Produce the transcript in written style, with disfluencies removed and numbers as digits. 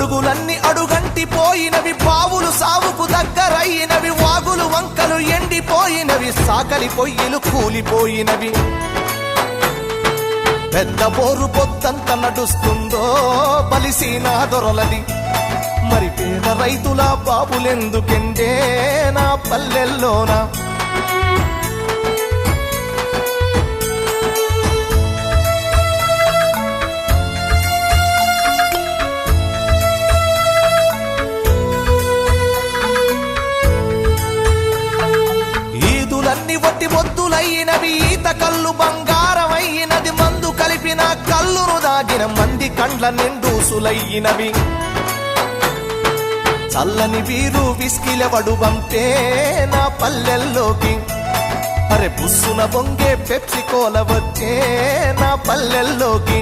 గొడుగులన్నీ అడుగంటి పోయినవి, బావులు సావుకు దగ్గరైనవి, వాగులు వంకలు ఎండిపోయినవి, సాకలి పొయ్యిలు కూలిపోయినవి. పెద్ద బోరు పొద్దంత నడుస్తుందో బలిసీనా దొరలది, మరి పేద రైతుల బాబులెందుకెండే నా పల్లెల్లోనా. ఈదులన్నీ వట్టి మొద్దులయ్యినవి, ఈత కళ్ళు బంగారమయ్యినది, మందు కలిపిన కళ్ళును దాగిన మంది కండ్ల నిండూసులయ్యినవి. చల్లని వీరు విస్కిలవడు బంపే నా పల్లెల్లోకి, అరే బుస్సున బొంగే పెప్సి కోల వచ్చే నా పల్లెల్లోకి.